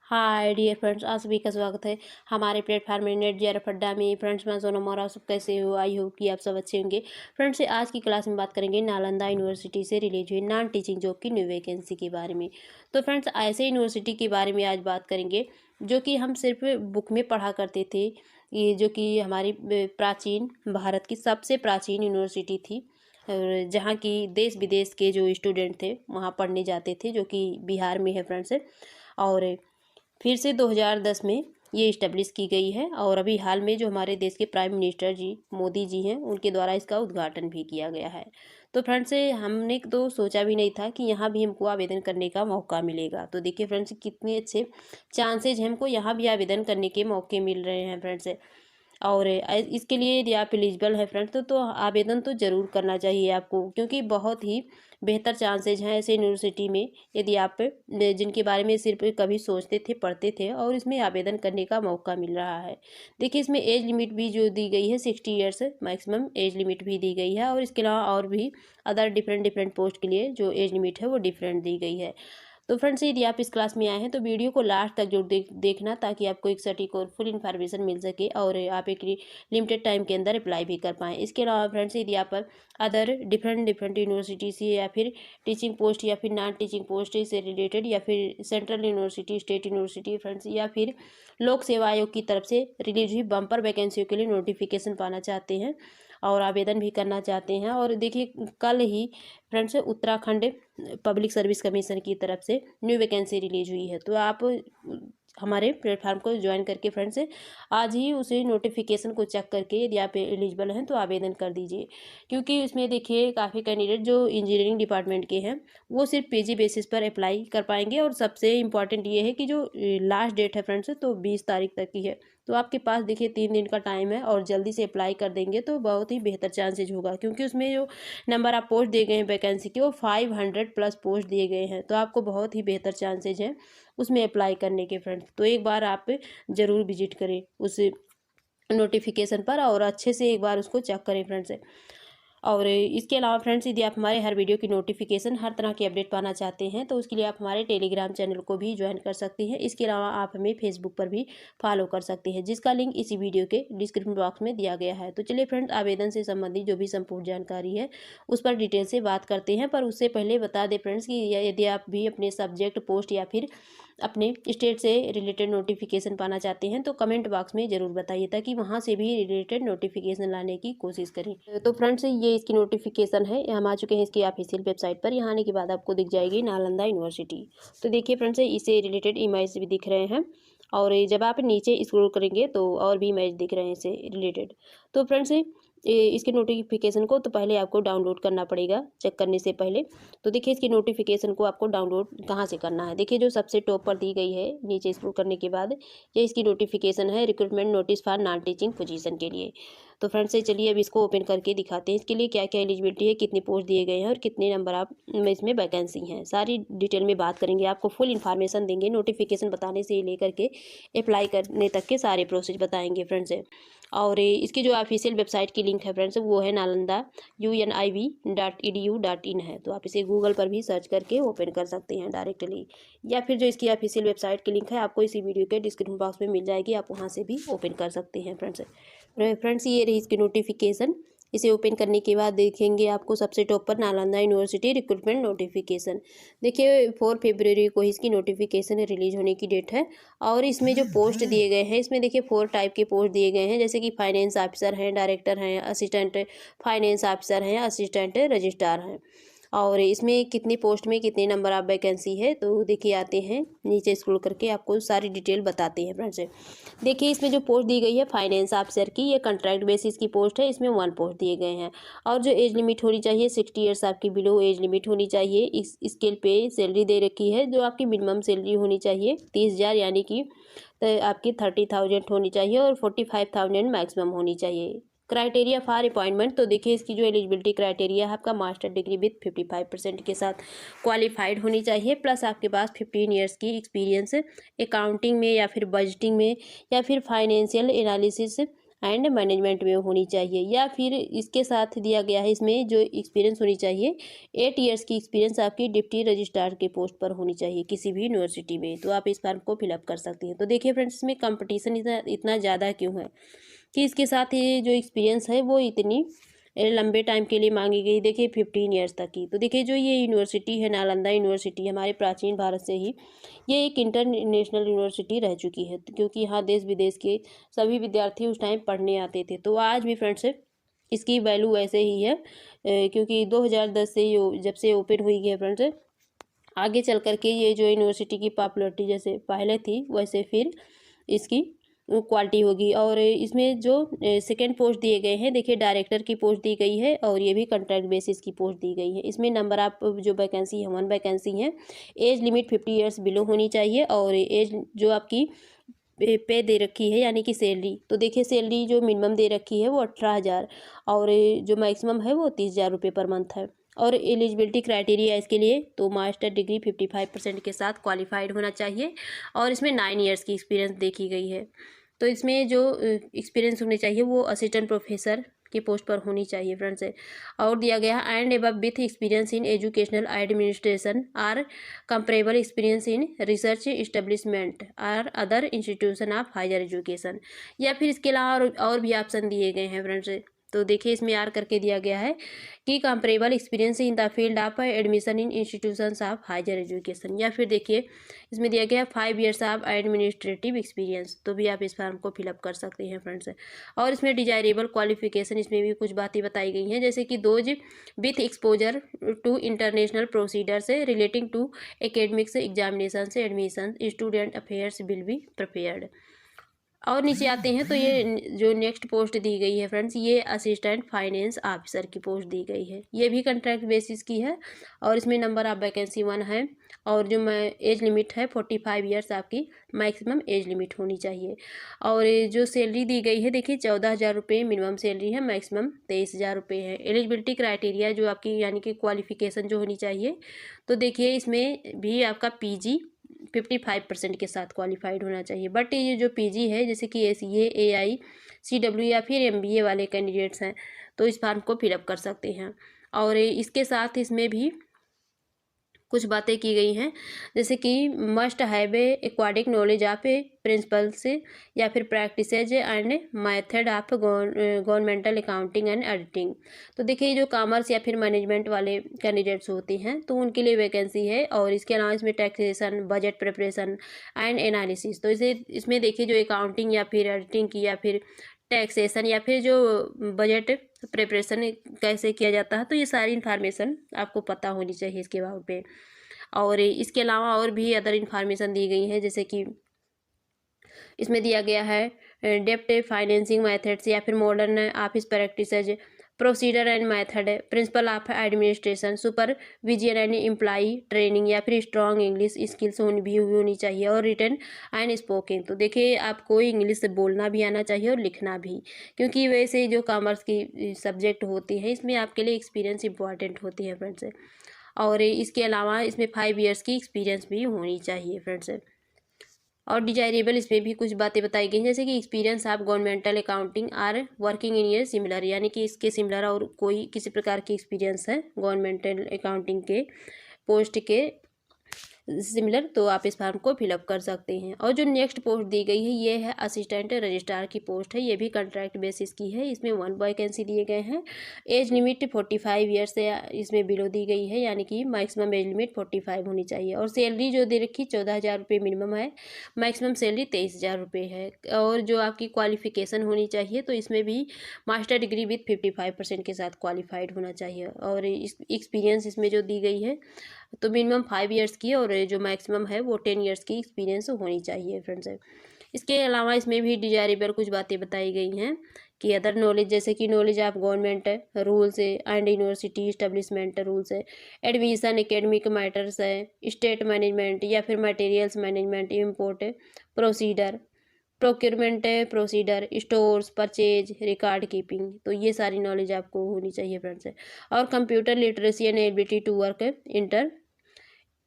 Hi dear friends, आप सभी का स्वागत है हमारे प्लेटफॉर्म में नेट जेआरएफ अड्डा में। फ्रेंड्स, मैं सोनम और आप सब कैसे हो? आई होप कि आप सब अच्छे होंगे। फ्रेंड्स, आज की क्लास में बात करेंगे नालंदा यूनिवर्सिटी से रिलीज हुई नॉन टीचिंग जॉब की न्यू वैकेंसी के बारे में। तो फ्रेंड्स, ऐसे यूनिवर्सिटी के बारे में आज बात करेंगे जो कि हम सिर्फ बुक में पढ़ा करते थे। ये जो कि हमारी प्राचीन भारत की सबसे प्राचीन यूनिवर्सिटी थी, और जहाँ की देश विदेश के जो स्टूडेंट थे वहाँ पढ़ने जाते थे, जो कि बिहार में है फ्रेंड्स। और फिर से 2010 में ये इस्टेब्लिश की गई है, और अभी हाल में जो हमारे देश के प्राइम मिनिस्टर जी मोदी जी हैं उनके द्वारा इसका उद्घाटन भी किया गया है। तो फ्रेंड्स, हमने तो सोचा भी नहीं था कि यहाँ भी हमको आवेदन करने का मौका मिलेगा। तो देखिए फ्रेंड्स, कितने अच्छे चांसेज हमको यहाँ भी आवेदन करने के मौके मिल रहे हैं फ्रेंड्स। और इसके लिए यदि आप एलिजिबल है फ्रेंड्स तो आवेदन तो ज़रूर करना चाहिए आपको, क्योंकि बहुत ही बेहतर चांसेज हैं ऐसे यूनिवर्सिटी में। यदि आप जिनके बारे में सिर्फ कभी सोचते थे, पढ़ते थे, और इसमें आवेदन करने का मौका मिल रहा है। देखिए, इसमें एज लिमिट भी जो दी गई है 60 ईयर्स मैक्सिमम एज लिमिट भी दी गई है, और इसके अलावा और भी अदर डिफरेंट पोस्ट के लिए जो एज लिमिट है वो डिफरेंट दी गई है। तो फ्रेंड्स, यदि आप इस क्लास में आए हैं तो वीडियो को लास्ट तक जरूर देखना, ताकि आपको एक सटीक और फुल इन्फॉर्मेशन मिल सके और आप एक लिमिटेड टाइम के अंदर अप्लाई भी कर पाएँ। इसके अलावा फ्रेंड्स, यदि आप अदर डिफरेंट यूनिवर्सिटी से या फिर टीचिंग पोस्ट या फिर नॉन टीचिंग पोस्ट से रिलेटेड, या फिर central university, state university friends, या फिर लोक सेवा आयोग की तरफ से रिलीज हुई बम्पर वैकेंसियों के लिए नोटिफिकेशन पाना चाहते हैं और आवेदन भी करना चाहते हैं, और देखिए कल ही friends Uttarakhand public service commission की तरफ से न्यू वैकेंसी रिलीज हुई है। तो आप हमारे प्लेटफार्म को ज्वाइन करके फ्रेंड्स आज ही उसे नोटिफिकेशन को चेक करके यदि आप एलिजिबल हैं तो आवेदन कर दीजिए, क्योंकि इसमें देखिए काफ़ी कैंडिडेट जो इंजीनियरिंग डिपार्टमेंट के हैं वो सिर्फ पीजी बेसिस पर अप्लाई कर पाएंगे। और सबसे इम्पॉर्टेंट ये है कि जो लास्ट डेट है फ्रेंड्स तो 20 तारीख तक की है। तो आपके पास देखिए 3 दिन का टाइम है, और जल्दी से अप्लाई कर देंगे तो बहुत ही बेहतर चांसेज होगा, क्योंकि उसमें जो नंबर आप पोस्ट दिए गए हैं वैकेंसी के वो 500 प्लस पोस्ट दिए गए हैं। तो आपको बहुत ही बेहतर चांसेज हैं उसमें अप्लाई करने के फ्रेंड्स। तो एक बार आप ज़रूर विजिट करें उस नोटिफिकेशन पर, और अच्छे से एक बार उसको चेक करें फ्रेंड्स। और इसके अलावा फ्रेंड्स, यदि आप हमारे हर वीडियो की नोटिफिकेशन, हर तरह की अपडेट पाना चाहते हैं तो उसके लिए आप हमारे टेलीग्राम चैनल को भी ज्वाइन कर सकते हैं। इसके अलावा आप हमें फेसबुक पर भी फॉलो कर सकते हैं, जिसका लिंक इसी वीडियो के डिस्क्रिप्शन बॉक्स में दिया गया है। तो चलिए फ्रेंड्स, आवेदन से संबंधित जो भी संपूर्ण जानकारी है उस पर डिटेल से बात करते हैं। पर उससे पहले बता दें फ्रेंड्स कि यदि आप भी अपने सब्जेक्ट, पोस्ट या फिर अपने स्टेट से रिलेटेड नोटिफिकेशन पाना चाहते हैं तो कमेंट बॉक्स में ज़रूर बताइए, ताकि वहाँ से भी रिलेटेड नोटिफिकेशन लाने की कोशिश करें। तो फ्रेंड्स, ये इसकी नोटिफिकेशन है, हम आ चुके हैं इसकी ऑफिशियल वेबसाइट पर। यहाँ आने के बाद आपको दिख जाएगी नालंदा यूनिवर्सिटी। तो देखिए फ्रेंड्स, इससे रिलेटेड इमेज भी दिख रहे हैं, और जब आप नीचे स्क्रॉल करेंगे तो और भी इमेज दिख रहे हैं इससे रिलेटेड। तो फ्रेंड्स, इसके नोटिफिकेशन को तो पहले आपको डाउनलोड करना पड़ेगा चेक करने से पहले। तो देखिए, इसकी नोटिफिकेशन को आपको डाउनलोड कहाँ से करना है। देखिए, जो सबसे टॉप पर दी गई है नीचे स्क्रॉल करने के बाद, ये इसकी नोटिफिकेशन है, recruitment notice for non teaching position के लिए। तो फ्रेंड्स, चलिए अब इसको ओपन करके दिखाते हैं। इसके लिए क्या क्या एलिजिबिलिटी है, कितने पोस्ट दिए गए हैं और कितने नंबर आप में इसमें वैकेंसी हैं, सारी डिटेल में बात करेंगे। आपको फुल इन्फॉर्मेशन देंगे, नोटिफिकेशन बताने से लेकर के अप्लाई करने तक के सारे प्रोसेस बताएंगे फ्रेंड्स। और इसकी जो ऑफिशियल वेबसाइट की लिंक है फ्रेंड्स वो है nalanda.univ.edu.in है। तो आप इसे गूगल पर भी सर्च करके ओपन कर सकते हैं डायरेक्टली, या फिर जो इसकी ऑफिशियल वेबसाइट की लिंक है आपको इसी वीडियो के डिस्क्रिप्शन बॉक्स में मिल जाएगी, आप वहाँ से भी ओपन कर सकते हैं फ्रेंड्स। फ्रेंड्स, ये रही इसकी नोटिफिकेशन। इसे ओपन करने के बाद देखेंगे आपको सबसे टॉप पर नालंदा यूनिवर्सिटी रिक्रूटमेंट नोटिफिकेशन। देखिए 4 फरवरी को ही इसकी नोटिफिकेशन रिलीज होने की डेट है, और इसमें जो पोस्ट दिए गए हैं, इसमें देखिए 4 टाइप के पोस्ट दिए गए हैं, जैसे कि फाइनेंस ऑफिसर हैं, डायरेक्टर हैं, असिस्टेंट फाइनेंस ऑफिसर हैं, असिस्टेंट रजिस्ट्रार हैं। और इसमें कितनी पोस्ट में कितने नंबर ऑफ वैकेंसी है, तो देखिए आते हैं नीचे स्क्रॉल करके आपको सारी डिटेल बताते हैं फ्रेंड्स। देखिए, इसमें जो पोस्ट दी गई है फाइनेंस ऑफिसर की, ये कॉन्ट्रैक्ट बेसिस की पोस्ट है, इसमें 1 पोस्ट दिए गए हैं। और जो एज लिमिट होनी चाहिए 60 ईयर्स आपकी बिलो एज लिमिट होनी चाहिए। इस स्केल पे सैलरी दे रखी है, जो आपकी मिनिमम सैलरी होनी चाहिए 30,000, यानी कि आपकी 30,000 होनी चाहिए, और 45,000 मैक्सिमम होनी चाहिए। क्राइटेरिया फॉर अपॉइंटमेंट, तो देखिए इसकी जो एलिजिबिलिटी क्राइटेरिया है, आपका मास्टर डिग्री विथ 55% के साथ क्वालिफाइड होनी चाहिए, प्लस आपके पास 15 ईयर्स की एक्सपीरियंस अकाउंटिंग में या फिर बजटिंग में या फिर फाइनेंशियल एनालिसिस एंड मैनेजमेंट में होनी चाहिए। या फिर इसके साथ दिया गया है इसमें जो एक्सपीरियंस होनी चाहिए 8 ईयर्स की एक्सपीरियंस आपकी डिप्टी रजिस्ट्रार के पोस्ट पर होनी चाहिए किसी भी यूनिवर्सिटी में। तो आप इस फॉर्म को फिलअप कर सकती हैं। तो देखिए फ्रेंड्स, इसमें कंपटीशन इतना ज़्यादा क्यों है कि इसके साथ ये जो एक्सपीरियंस है वो इतनी लंबे टाइम के लिए मांगी गई। देखिए 15 ईयर्स तक की। तो देखिए जो ये यूनिवर्सिटी है नालंदा यूनिवर्सिटी हमारे प्राचीन भारत से ही ये एक इंटरनेशनल यूनिवर्सिटी रह चुकी है, क्योंकि यहाँ देश विदेश के सभी विद्यार्थी उस टाइम पढ़ने आते थे। तो आज भी फ्रेंड्स इसकी वैल्यू ऐसे ही है, क्योंकि 2010 से जब से ओपन हुई है फ्रेंड्स, आगे चल कर के ये जो यूनिवर्सिटी की पॉपुलैरिटी जैसे पहले थी वैसे फिर इसकी क्वालिटी होगी। और इसमें जो सेकेंड पोस्ट दिए गए हैं, देखिए डायरेक्टर की पोस्ट दी गई है और ये भी कॉन्ट्रैक्ट बेसिस की पोस्ट दी गई है। इसमें नंबर आप जो वैकेंसी है 1 वैकेंसी है। एज लिमिट 50 ईयर्स बिलो होनी चाहिए। और एज जो आपकी पे दे रखी है यानी कि सैलरी, तो देखिए सैलरी जो मिनिमम दे रखी है वो 18,000 और जो मैक्सिमम है वो 30,000 रुपये पर मंथ है। और एलिजिबिलिटी क्राइटेरिया इसके लिए तो मास्टर डिग्री 55% के साथ क्वालिफाइड होना चाहिए। और इसमें 9 ईयर्स की एक्सपीरियंस देखी गई है। तो इसमें जो एक्सपीरियंस होने चाहिए वो असिस्टेंट प्रोफेसर की पोस्ट पर होनी चाहिए फ्रेंड्स। और दिया गया and above with experience in educational administration or comparable experience in research establishment or other institution of higher education. या फिर इसके अलावा और भी ऑप्शन दिए गए हैं फ्रेंड्स। तो देखिए इसमें आर करके दिया गया है कि comparable experience in the field of admission in institutions of higher education. या फिर देखिए इसमें दिया गया है 5 ईयर्स ऑफ एडमिनिस्ट्रेटिव एक्सपीरियंस। तो भी आप इस फॉर्म को फिलअप कर सकते हैं फ्रेंड्स। और इसमें डिजायरेबल क्वालिफिकेशन इसमें भी कुछ बातें बताई गई हैं, जैसे कि those with exposure to international procedures relating to academics examination से admission student affairs will be prepared. और नीचे आते हैं तो ये जो नेक्स्ट पोस्ट दी गई है फ्रेंड्स, ये असिस्टेंट फाइनेंस ऑफिसर की पोस्ट दी गई है। ये भी कॉन्ट्रैक्ट बेसिस की है और इसमें नंबर ऑफ वैकेंसी 1 है। और जो एज लिमिट है 45 ईयर्स आपकी मैक्सिमम एज लिमिट होनी चाहिए। और ये जो सैलरी दी गई है देखिए 14,000 रुपये मिनिमम सैलरी है, मैक्सिमम 23,000 रुपये है। एलिजिबिलिटी क्राइटेरिया जो आपकी यानी कि क्वालिफिकेशन जो होनी चाहिए, तो देखिए इसमें भी आपका पीजी 55% के साथ क्वालिफाइड होना चाहिए। बट ये जो पीजी है जैसे कि एसीए एआई सीडब्ल्यू या फिर एमबीए वाले कैंडिडेट्स हैं तो इस फॉर्म को फिलअप कर सकते हैं। और इसके साथ इसमें भी कुछ बातें की गई हैं, जैसे कि मस्ट हैव ए एक्वाडिक नॉलेज ऑफ ए प्रिंसिपल्स या फिर practices and method of governmental accounting and editing. तो देखिए जो कॉमर्स या फिर मैनेजमेंट वाले कैंडिडेट्स होते हैं तो उनके लिए वैकेंसी है। और इसके अलावा इसमें taxation budget preparation and analysis, तो इसमें देखिए जो अकाउंटिंग या फिर एडिटिंग की या फिर टैक्सेशन या फिर जो बजट प्रिपरेशन कैसे किया जाता है, तो ये सारी इन्फॉर्मेशन आपको पता होनी चाहिए इसके बारे में। और इसके अलावा और भी अदर इन्फॉर्मेशन दी गई है, जैसे कि इसमें दिया गया है डेप्ट फाइनेंसिंग मेथड्स या फिर modern office practices procedure and method principle of administration supervision and employee training या फिर स्ट्रॉन्ग इंग्लिश स्किल्स होनी चाहिए और रिटन एंड स्पोकिंग। तो देखिए आपको इंग्लिश बोलना भी आना चाहिए और लिखना भी, क्योंकि वैसे जो कॉमर्स की सब्जेक्ट होती है इसमें आपके लिए एक्सपीरियंस इंपॉर्टेंट होती है फ्रेंड्स। और इसके अलावा इसमें 5 ईयर्स की एक्सपीरियंस भी होनी चाहिए फ्रेंड्स। और डिजायरेबल इसमें भी कुछ बातें बताई गई जैसे कि experience of governmental accounting or working in year similar, यानी कि इसके सिमिलर और कोई किसी प्रकार की एक्सपीरियंस है गवर्नमेंटल अकाउंटिंग के पोस्ट के सिमिलर, तो आप इस फॉर्म को फिलअप कर सकते हैं। और जो नेक्स्ट पोस्ट दी गई है ये है असिस्टेंट रजिस्ट्रार की पोस्ट है। ये भी कॉन्ट्रैक्ट बेसिस की है। इसमें 1 वैकेंसी दिए गए हैं। एज लिमिट 45 ईयर्स से इसमें बिलो दी गई है, यानी कि मैक्सिमम एज लिमिट 45 होनी चाहिए। और सैलरी जो दे रखी 14,000 रुपये मिनिमम है, मैक्सिमम सैलरी 23,000 रुपये है। और जो आपकी क्वालिफिकेशन होनी चाहिए तो इसमें भी मास्टर डिग्री विथ 55% के साथ क्वालिफाइड होना चाहिए। और एक्सपीरियंस इसमें जो दी गई है तो मिनिमम 5 ईयर्स की और जो मैक्सिमम है वो 10 ईयर्स की एक्सपीरियंस होनी चाहिए फ्रेंड्स। इसके अलावा इसमें भी डिजायरेबल कुछ बातें बताई गई हैं कि अदर नॉलेज, जैसे कि knowledge of government rules and university establishment rules है, एडमिशन एकेडमिक मैटर्स है, स्टेट मैनेजमेंट या फिर materials management, import procedure, procurement procedure, stores purchase, record keeping, तो ये सारी नॉलेज आपको होनी चाहिए फ्रेंड्स। और computer literacy and ability to work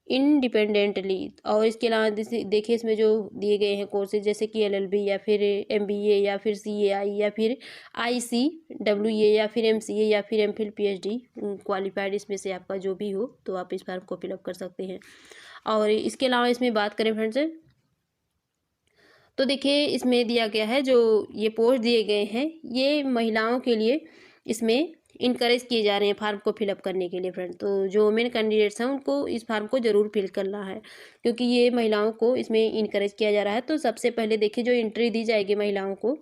independently. और इसके अलावा देखिए इसमें जो दिए गए हैं कोर्सेज जैसे कि एलएलबी या फिर एमबीए या फिर सीएआई या फिर आईसीडब्ल्यूए या फिर एमसीए या फिर एमफिल पीएचडी क्वालिफाइड, इसमें से आपका जो भी हो तो आप इस फॉर्म को फिलअप कर सकते हैं। और इसके अलावा इसमें बात करें फ्रेंड्स, तो देखिए इसमें दिया गया है जो ये पोस्ट दिए गए हैं ये महिलाओं के लिए इसमें इनकरेज किए जा रहे हैं फार्म को फिलअप करने के लिए फ्रेंड। तो जो वुमेन कैंडिडेट्स हैं उनको इस फार्म को ज़रूर फिल करना है, क्योंकि ये महिलाओं को इसमें इनकरेज किया जा रहा है। तो सबसे पहले देखिए जो एंट्री दी जाएगी महिलाओं को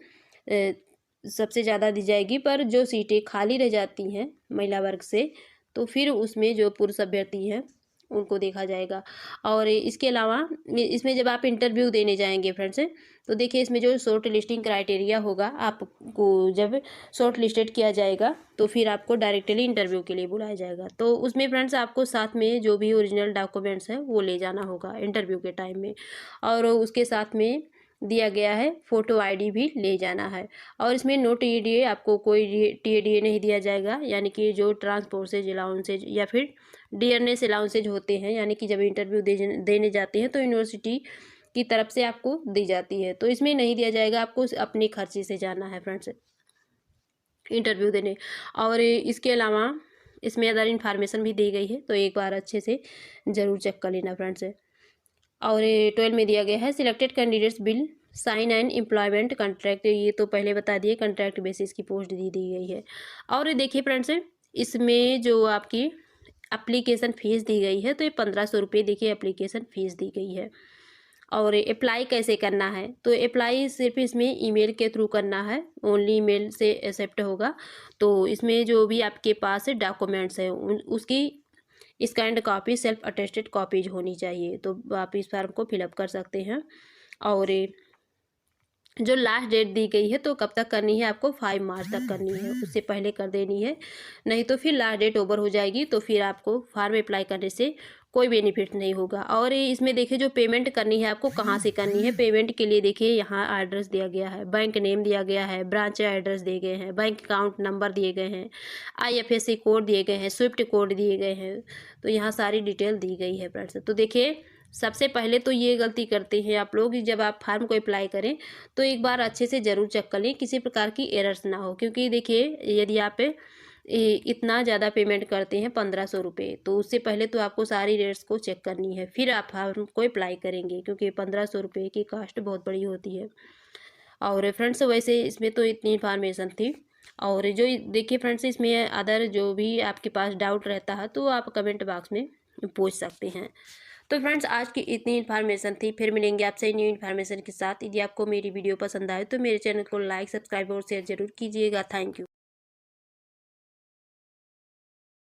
सबसे ज़्यादा दी जाएगी, पर जो सीटें खाली रह जाती हैं महिला वर्ग से तो फिर उसमें जो पुरुष अभ्यर्थी हैं उनको देखा जाएगा। और इसके अलावा इसमें जब आप इंटरव्यू देने जाएंगे फ्रेंड्स, तो देखिए इसमें जो शॉर्ट लिस्टिंग क्राइटेरिया होगा, आपको जब शॉर्ट लिस्टेड किया जाएगा तो फिर आपको डायरेक्टली इंटरव्यू के लिए बुलाया जाएगा। तो उसमें फ्रेंड्स आपको साथ में जो भी ओरिजिनल डॉक्यूमेंट्स हैं वो ले जाना होगा इंटरव्यू के टाइम में, और उसके साथ में दिया गया है फ़ोटो आईडी भी ले जाना है। और इसमें नो टीएडीए, आपको कोई टीएडीए नहीं दिया जाएगा, यानी कि जो ट्रांसपोर्टेज अलाउंसेज या फिर डियरनेस अलाउंसेज होते हैं, यानी कि जब इंटरव्यू देने जाते हैं तो यूनिवर्सिटी की तरफ से आपको दी जाती है, तो इसमें नहीं दिया जाएगा, आपको अपने खर्चे से जाना है फ्रेंड्स इंटरव्यू देने। और इसके अलावा इसमें अदर इन्फॉर्मेशन भी दी गई है, तो एक बार अच्छे से ज़रूर चेक कर लेना फ्रेंड्स। और 12 में दिया गया है selected candidates will sign and employment contract, ये तो पहले बता दिए कॉन्ट्रैक्ट बेसिस की पोस्ट दी गई है। और देखिए फ्रेंड्स इसमें जो आपकी एप्लीकेशन फ़ीस दी गई है तो ये 1500 रुपये देखिए एप्लीकेशन फ़ीस दी गई है। और अप्लाई कैसे करना है, तो अप्लाई सिर्फ इसमें ईमेल के थ्रू करना है, ओनली ईमेल से एक्सेप्ट होगा। तो इसमें जो भी आपके पास डॉक्यूमेंट्स हैं उसकी scanned copy self attested copies होनी चाहिए, तो आप इस फॉर्म को फिलअप कर सकते हैं। और जो लास्ट डेट दी गई है तो कब तक करनी है, आपको 5 मार्च तक करनी है, उससे पहले कर देनी है, नहीं तो फिर लास्ट डेट ओवर हो जाएगी, तो फिर आपको फॉर्म अप्लाई करने से कोई बेनिफिट नहीं होगा। और इसमें देखिए जो पेमेंट करनी है आपको कहाँ से करनी है, पेमेंट के लिए देखिए यहाँ एड्रेस दिया गया है, बैंक नेम दिया गया है, ब्रांच एड्रेस दिए गए हैं, बैंक अकाउंट नंबर दिए गए हैं, IFSC कोड दिए गए हैं, स्विफ्ट कोड दिए गए हैं, तो यहाँ सारी डिटेल दी गई है फ्रेंड्स। तो देखिए सबसे पहले तो ये गलती करते हैं आप लोग, जब आप फार्म को अप्लाई करें तो एक बार अच्छे से ज़रूर चेक कर लें किसी प्रकार की एरर्स ना हो, क्योंकि देखिए यदि आप इतना ज़्यादा पेमेंट करते हैं 1500 रुपये, तो उससे पहले तो आपको सारी रेट्स को चेक करनी है फिर आप फार्म को अप्लाई करेंगे, क्योंकि 1500 रुपये की कास्ट बहुत बड़ी होती है। और फ्रेंड्स वैसे इसमें तो इतनी इन्फॉर्मेशन थी। और जो देखिए फ्रेंड्स इसमें अदर जो भी आपके पास डाउट रहता है तो आप कमेंट बॉक्स में पूछ सकते हैं। तो फ्रेंड्स आज की इतनी इन्फॉर्मेशन थी, फिर मिलेंगे आपसे न्यू इन्फॉर्मेशन के साथ। यदि आपको मेरी वीडियो पसंद आए तो मेरे चैनल को लाइक सब्सक्राइब और शेयर जरूर कीजिएगा। Thank you.